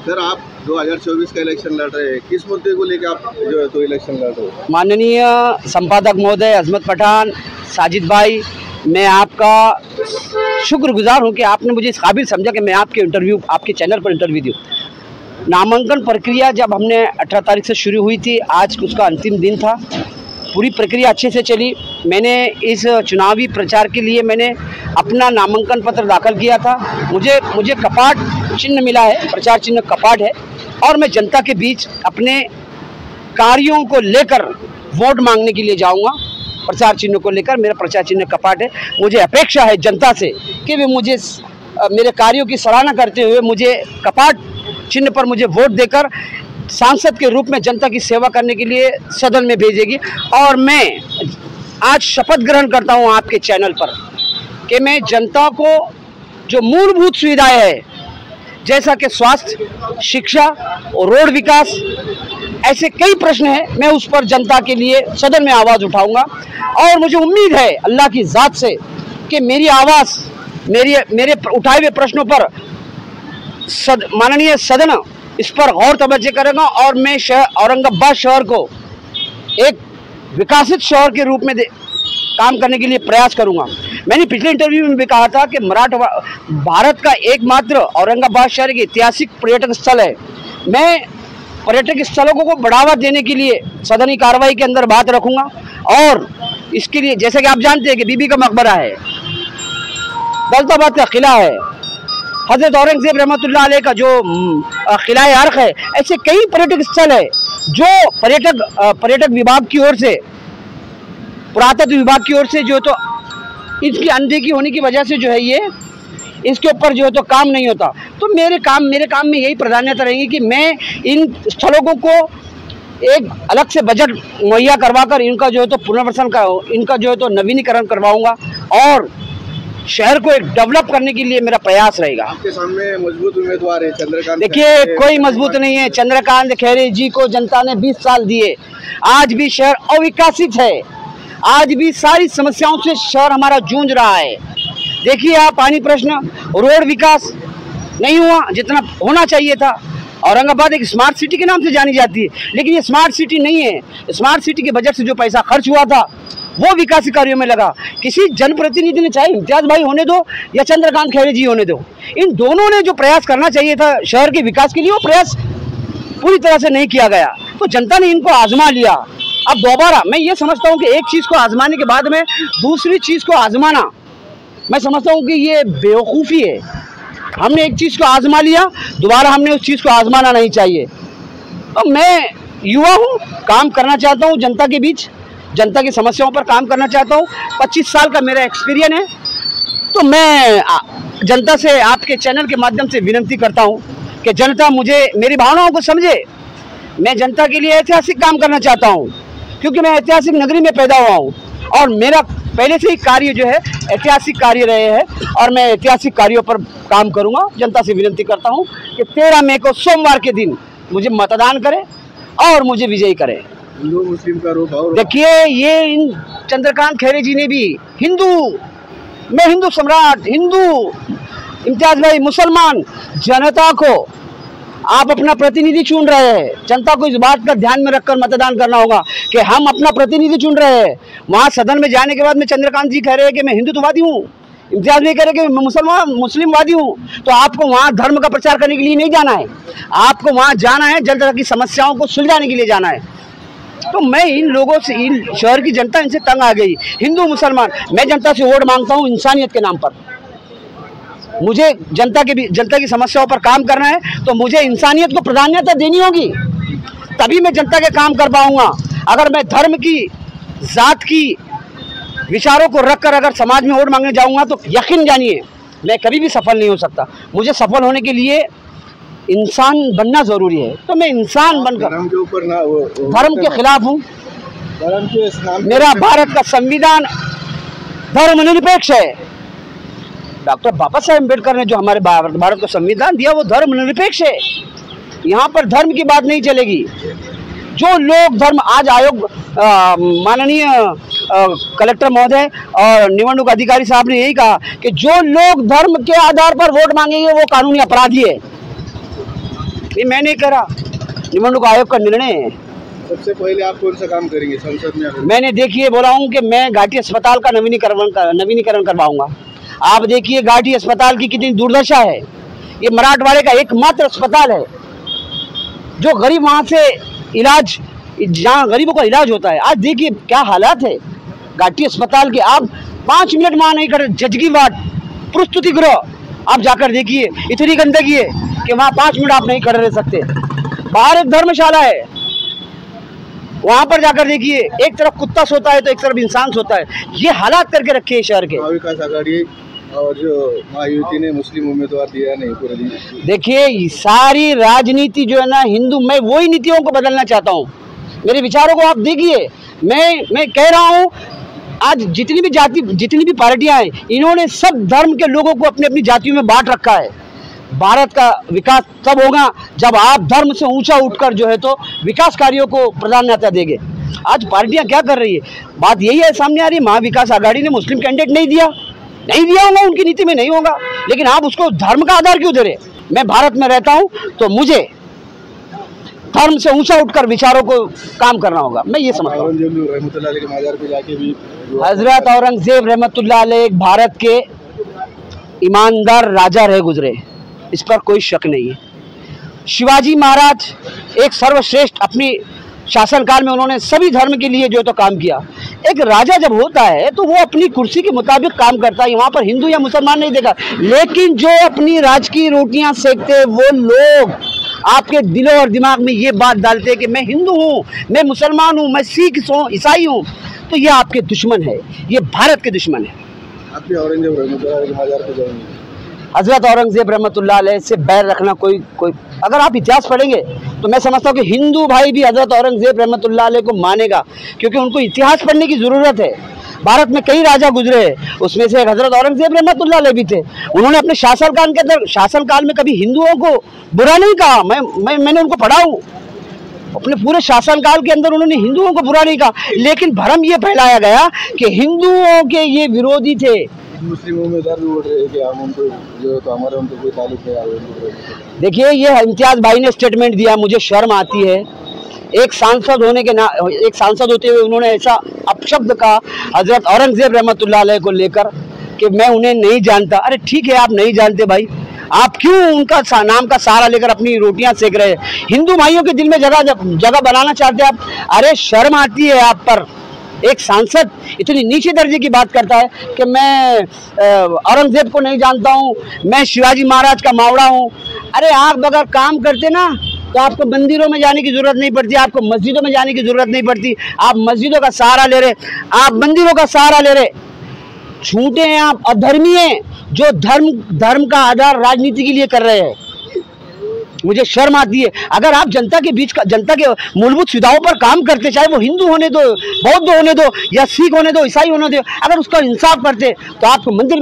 Sir, आप 2024 का election लड़ रहे हैं, किस मुद्दे को लेकर आप जो है तो इलेक्शन लड़ रहे हो? माननीय संपादक महोदय अजमत पठान, साजिद भाई, मैं आपका शुक्रगुजार हूं कि आपने मुझे इस काबिल समझा कि मैं आपके इंटरव्यू, आपके चैनल पर इंटरव्यू दूं। नामांकन प्रक्रिया जब हमने 18 तारीख से शुरू हुई थी, आज उसका अंतिम दिन था। पूरी प्रक्रिया अच्छे से चली। मैंने इस चुनावी प्रचार के लिए मैंने अपना नामांकन पत्र दाखिल किया था। मुझे कपाट चिन्ह मिला है, प्रचार चिन्ह कपाट है, और मैं जनता के बीच अपने कार्यों को लेकर वोट मांगने के लिए जाऊंगा। प्रचार चिन्ह को लेकर मेरा प्रचार चिन्ह कपाट है। मुझे अपेक्षा है जनता से कि वे मुझे मेरे कार्यों की सराहना करते हुए मुझे कपाट चिन्ह पर मुझे वोट देकर सांसद के रूप में जनता की सेवा करने के लिए सदन में भेजेगी। और मैं आज शपथ ग्रहण करता हूं आपके चैनल पर कि मैं जनता को जो मूलभूत सुविधाएं हैं, जैसा कि स्वास्थ्य, शिक्षा और रोड विकास, ऐसे कई प्रश्न हैं, मैं उस पर जनता के लिए सदन में आवाज़ उठाऊंगा। और मुझे उम्मीद है अल्लाह की ज़ात से कि मेरी आवाज़, मेरे उठाए हुए प्रश्नों पर माननीय सदन इस पर गौर तवज्जो करेगा और मैं औरंगाबाद शहर को एक विकसित शहर के रूप में काम करने के लिए प्रयास करूंगा। मैंने पिछले इंटरव्यू में भी कहा था कि भारत का एकमात्र औरंगाबाद शहर एक ऐतिहासिक पर्यटक स्थल है। मैं पर्यटक स्थलों को बढ़ावा देने के लिए सदनी कार्रवाई के अंदर बात रखूंगा। और इसके लिए जैसे कि आप जानते हैं कि बीबी का मकबरा है, दौलताबाद का किला है, हजरत औरंगजेब रहमतुल्लाह अलैह का जो किला-ए अर्क है, ऐसे कई पर्यटक स्थल है जो पर्यटक विभाग की ओर से, पुरातत्व विभाग की ओर से जो तो इसकी अनदेखी होने की वजह से जो है ये इसके ऊपर जो है तो काम नहीं होता। तो मेरे काम में यही प्राधान्यता रहेगी कि मैं इन स्थलों को एक अलग से बजट मुहैया करवाकर इनका जो है तो पुनर्वसन का, इनका जो है तो नवीनीकरण करवाऊंगा और शहर को एक डेवलप करने के लिए मेरा प्रयास रहेगा। आपके सामने मजबूत उम्मीदवार है चंद्रकांत। देखिए, कोई मजबूत नहीं है। चंद्रकांत खैरे जी को जनता ने 20 साल दिए। आज भी शहर अविकसित है, आज भी सारी समस्याओं से शहर हमारा जूझ रहा है। देखिए आप, पानी प्रश्न, रोड विकास नहीं हुआ जितना होना चाहिए था। औरंगाबाद एक स्मार्ट सिटी के नाम से जानी जाती है, लेकिन ये स्मार्ट सिटी नहीं है। स्मार्ट सिटी के बजट से जो पैसा खर्च हुआ था वो विकास कार्यों में लगा। किसी जनप्रतिनिधि ने, चाहे इम्तियाज भाई होने दो या चंद्रकांत खैरे जी होने दो, इन दोनों ने जो प्रयास करना चाहिए था शहर के विकास के लिए, वो प्रयास पूरी तरह से नहीं किया गया। तो जनता ने इनको आजमा लिया। अब दोबारा मैं ये समझता हूँ कि एक चीज़ को आजमाने के बाद में दूसरी चीज़ को आजमाना, मैं समझता हूँ कि ये बेवकूफ़ी है। हमने एक चीज़ को आजमा लिया, दोबारा हमने उस चीज़ को आजमाना नहीं चाहिए। तो मैं युवा हूँ, काम करना चाहता हूँ जनता के बीच, जनता की समस्याओं पर काम करना चाहता हूँ। 25 साल का मेरा एक्सपीरियंस है। तो मैं जनता से आपके चैनल के माध्यम से विनती करता हूँ कि जनता मुझे, मेरी भावनाओं को समझे। मैं जनता के लिए ऐतिहासिक काम करना चाहता हूँ, क्योंकि मैं ऐतिहासिक नगरी में पैदा हुआ हूँ और मेरा पहले से ही कार्य जो है ऐतिहासिक कार्य रहे हैं और मैं ऐतिहासिक कार्यों पर काम करूँगा। जनता से विनती करता हूँ कि 13 मई को सोमवार के दिन मुझे मतदान करें और मुझे विजयी करें। हिंदू मुस्लिम का रूप और देखिए, ये इन चंद्रकांत खैरे जी ने भी मैं हिंदू सम्राट, हिंदू इम्तियाज भाई मुसलमान, जनता को आप अपना प्रतिनिधि चुन रहे हैं। जनता को इस बात का ध्यान में रखकर मतदान करना होगा कि हम अपना प्रतिनिधि चुन रहे हैं। वहाँ सदन में जाने के बाद में चंद्रकांत जी कह रहे हैं कि मैं हिंदुत्ववादी हूँ, इम्तियाज भाई कह रहे हैं कि मैं मुस्लिमवादी हूँ। तो आपको वहाँ धर्म का प्रचार करने के लिए नहीं जाना है, आपको वहाँ जाना है जनता की समस्याओं को सुलझाने के लिए जाना है। तो मैं इन लोगों से, इन शहर की जनता इनसे तंग आ गई। हिंदू मुसलमान, मैं जनता से वोट मांगता हूँ इंसानियत के नाम पर। मुझे जनता की समस्याओं पर काम करना है, तो मुझे इंसानियत को प्राधान्यता देनी होगी, तभी मैं जनता के काम कर पाऊंगा। अगर मैं धर्म की, जात की विचारों को रखकर अगर समाज में वोट मांगने जाऊंगा तो यकीन जानिए मैं कभी भी सफल नहीं हो सकता। मुझे सफल होने के लिए इंसान बनना जरूरी है। तो मैं इंसान बनकर धर्म के खिलाफ हूँ। मेरा भारत का संविधान धर्मनिरपेक्ष है। डॉक्टर बाबा साहेब अम्बेडकर ने जो हमारे भारत को संविधान दिया वो धर्मनिरपेक्ष है। यहाँ पर धर्म की बात नहीं चलेगी। जो लोग धर्म, आज आयोग माननीय कलेक्टर महोदय और निवडणूक अधिकारी साहब ने यही कहा कि जो लोग धर्म के आधार पर वोट मांगेंगे वो कानूनी अपराधी है। ये मैं नहीं करा, निवडणूक आयोग का निर्णय है। सबसे पहले आप कौन सा काम करेंगे संसद में? मैंने देखिए बोला हूँ कि मैं घाटी अस्पताल का नवीनीकरण करवाऊंगा। आप देखिए घाटी अस्पताल की कितनी दुर्दशा है। ये मराठवाड़े का एकमात्र अस्पताल है जो गरीब वहाँ से इलाज, जहाँ गरीबों का इलाज होता है। आज देखिए क्या हालात है घाटी अस्पताल के। आप 5 मिनट वहाँ नहीं कर, जजगी वार्ड, प्रस्तुति गृह, आप जाकर देखिए इतनी गंदगी है कि वहाँ 5 मिनट आप नहीं खड़े रह सकते। बाहर एक धर्मशाला है, वहां पर जाकर देखिए एक तरफ कुत्ता सोता है तो एक तरफ इंसान सोता है। ये हालात करके रखे हैं शहर के। विकास आघाड़ी और जो महायुति ने मुस्लिम उम्मीदवार दिया नहीं पूरे दिन। देखिए सारी राजनीति जो है ना हिंदू, मैं वही नीतियों को बदलना चाहता हूँ। मेरे विचारों को आप देखिए। मैं कह रहा हूँ आज जितनी भी जाति, जितनी भी पार्टियां हैं, इन्होंने सब धर्म के लोगों को अपनी अपनी जातियों में बांट रखा है। भारत का विकास तब होगा जब आप धर्म से ऊंचा उठकर जो है तो विकास कार्यों को प्राधान्यता देंगे। आज पार्टियां क्या कर रही है, बात यही है सामने आ रही है। महाविकास आघाड़ी ने मुस्लिम कैंडिडेट नहीं दिया होगा, उनकी नीति में नहीं होगा, लेकिन आप उसको धर्म का आधार क्यों दे रहे? मैं भारत में रहता हूं तो मुझे धर्म से ऊंचा उठकर विचारों को काम करना होगा। मैं ये समझता हूँ। हजरत औरंगजेब रहमतुल्लाह अलैह एक भारत के ईमानदार राजा रहे गुजरे, इस पर कोई शक नहीं है। शिवाजी महाराज एक सर्वश्रेष्ठ, अपनी शासनकाल में उन्होंने सभी धर्म के लिए जो तो काम किया। एक राजा जब होता है तो वो अपनी कुर्सी के मुताबिक काम करता है। वहाँ पर हिंदू या मुसलमान नहीं देखा, लेकिन जो अपनी राज की रोटियां सेकते वो लोग आपके दिलों और दिमाग में ये बात डालते हैं कि मैं हिंदू हूँ, मैं मुसलमान हूँ, मैं सिख हूँ, ईसाई हूँ, तो ये आपके दुश्मन है, ये भारत के दुश्मन है। हजरत औरंगजेब रहमतुल्लाह अलैह से बैर रखना कोई अगर आप इतिहास पढ़ेंगे तो मैं समझता हूँ कि हिंदू भाई भी हजरत औरंगजेब रहमतुल्लाह अलैह को मानेगा, क्योंकि उनको इतिहास पढ़ने की ज़रूरत है। भारत में कई राजा गुजरे हैं, उसमें से एक हजरत औरंगजेब रहमतुल्लाह अलैह भी थे। उन्होंने अपने शासनकाल में कभी हिंदुओं को बुरा नहीं कहा। मैंने उनको पढ़ा हूँ, अपने पूरे शासनकाल के अंदर उन्होंने हिंदुओं को बुरा नहीं कहा, लेकिन भ्रम ये फैलाया गया कि हिंदुओं के ये विरोधी थे। मुस्लिम उम्मीदवार भी बोल रहे हैं कि हम उनको जो तो हमारे उनको कोई ताल्लुक नहीं। देखिए ये इम्तियाज भाई ने स्टेटमेंट दिया, मुझे शर्म आती है। एक सांसद होते हुए उन्होंने ऐसा अपशब्द कहा हजरत औरंगजेब रहमतुल्लाह अलैह को लेकर कि मैं उन्हें नहीं जानता। अरे ठीक है, आप नहीं जानते भाई, आप क्यों उनका नाम का सहारा लेकर अपनी रोटियां सेक रहे हैं? हिंदू भाइयों के दिल में जगह बनाना चाहते हैं आप। अरे शर्म आती है आप पर। एक सांसद इतनी नीचे दर्जे की बात करता है कि मैं औरंगजेब को नहीं जानता हूँ, मैं शिवाजी महाराज का मावड़ा हूँ। अरे आप अगर काम करते ना तो आपको मंदिरों में जाने की जरूरत नहीं पड़ती, आपको मस्जिदों में जाने की जरूरत नहीं पड़ती। आप मस्जिदों का सहारा ले रहे, आप मंदिरों का सहारा ले रहे। झूठे हैं आप, अधर्मी हैं जो धर्म का आधार राजनीति के लिए कर रहे हैं। मुझे शर्म आती है। अगर आप जनता के मूलभूत सुविधाओं पर काम करते, चाहे वो हिंदू होने दो, बौद्ध होने दो, या सिख होने दो, ईसाई होने दो, अगर उसका इंसाफ करते तो आपको मंदिर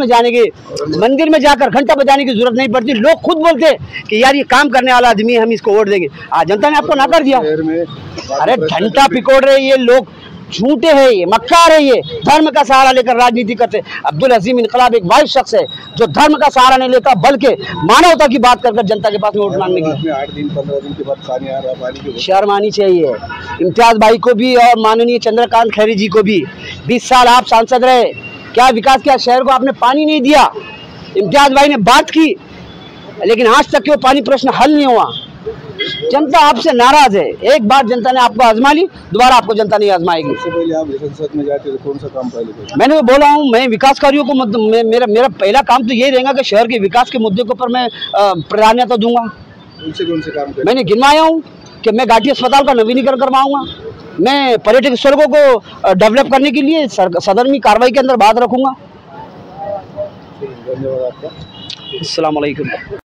में जाकर घंटा बजाने की जरूरत नहीं पड़ती। लोग खुद बोलते कि यार ये काम करने वाला आदमी है, हम इसको वोट देंगे। आज जनता ने आपको नकार दिया। अरे घंटा पिकोड़ रहे ये लोग, झूठे हैं ये, मक्कार है ये, धर्म का सहारा लेकर राजनीति करते। अब्दुल अजीम इनकलाब एक वाइस शख्स है जो धर्म का सहारा नहीं लेता बल्कि मानवता की बात कर जनता के पास में वोट मांगने की। 8 दिन 15 दिन के बाद पानी आ रहा है, शर्म आनी चाहिए इम्तियाज भाई को भी और माननीय चंद्रकांत खैरी जी को भी। 20 साल आप सांसद रहे, क्या विकास किया? शहर को आपने पानी नहीं दिया। इम्तियाज भाई ने बात की, लेकिन आज तक वो पानी प्रश्न हल नहीं हुआ। जनता आपसे नाराज है। एक बार जनता ने आपको आजमा ली, दोबारा आपको जनता नहीं आजमाएगी। इससे पहले आप संसद में जाते तो कौन सा काम पहले करें? मैंने बोला हूँ, मैं विकास कार्यों को मेरा पहला काम तो यही रहेगा कि शहर के विकास के मुद्दे के ऊपर मैं प्राधान्यता दूंगा। कौन से काम करें? मैंने गिनवाया हूँ कि मैं घाटी अस्पताल का नवीनीकरण करवाऊंगा, मैं पर्यटक स्थलों को डेवलप करने के लिए सदर्मी कार्रवाई के अंदर बात रखूंगा। धन्यवाद आपका। अस्सलाम वालेकुम।